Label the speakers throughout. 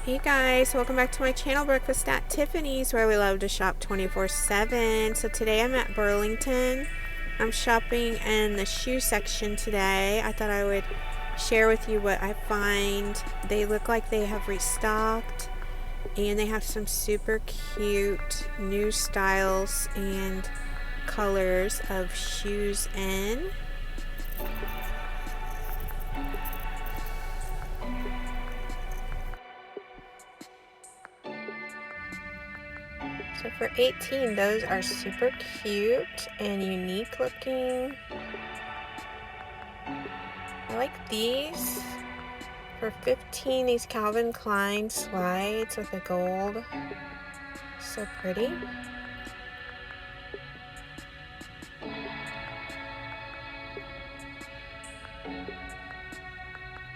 Speaker 1: Hey guys, welcome back to my channel, Breakfast at Tiffany's, where we love to shop 24/7. So today I'm at Burlington. I'm shopping in the shoe section today. I thought I would share with you what I find. They look like they have restocked, and they have some super cute new styles and colors of shoes in. So for $18, those are super cute and unique looking. I like these. For $15, these Calvin Klein slides with the gold. So pretty.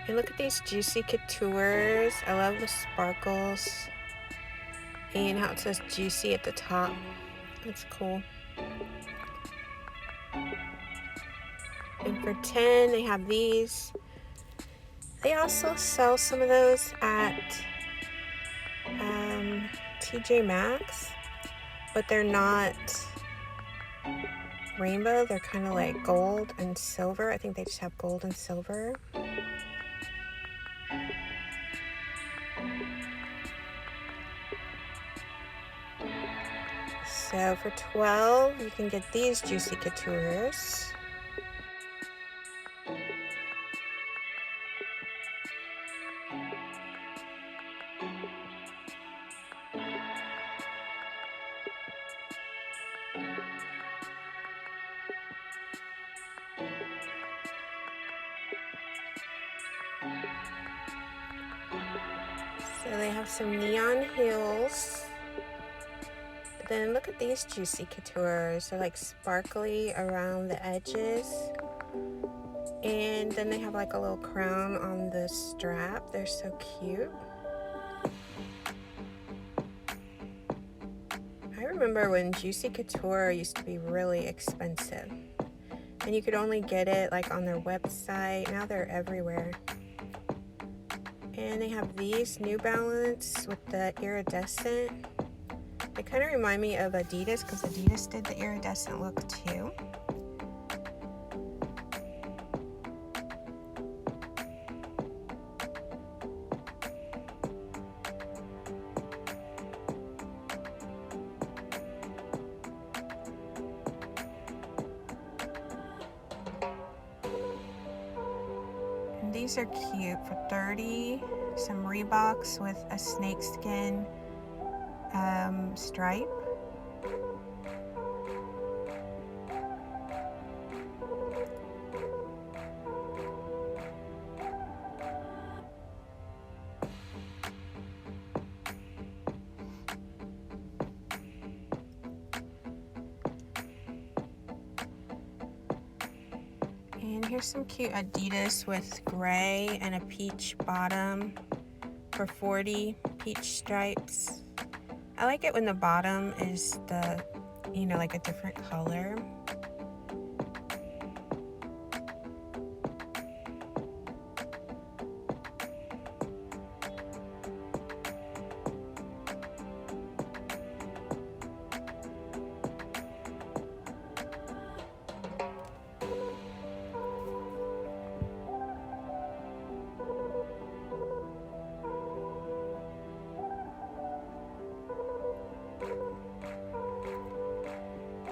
Speaker 1: And look at these Juicy Couture. I love the sparkles. And how it says Juicy at the top. That's cool. And for $10, they have these. They also sell some of those at TJ Maxx, but they're not rainbow. They're kind of like gold and silver. I think they just have gold and silver. So for $12, you can get these Juicy Couture. So they have some neon heels. Then look at these Juicy Couture. They're like sparkly around the edges. And then they have like a little crown on the strap. They're so cute. I remember when Juicy Couture used to be really expensive. And you could only get it like on their website. Now they're everywhere. And they have these New Balance with the iridescent. They kind of remind me of Adidas because Adidas did the iridescent look too. And these are cute for $30. Some Reeboks with a snakeskin stripe. And here's some cute Adidas with gray and a peach bottom for $40, peach stripes. I like it when the bottom is the, like a different color.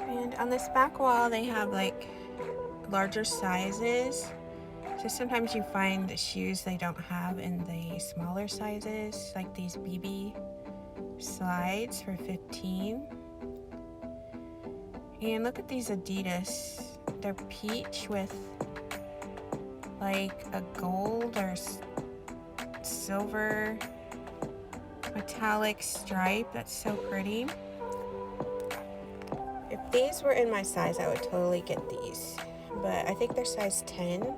Speaker 1: And on this back wall, they have like larger sizes. So sometimes you find shoes they don't have in the smaller sizes, like these BB slides for $15. And look at these Adidas. They're peach with like a gold or silver metallic stripe. That's so pretty. If these were in my size, I would totally get these, but I think they're size 10.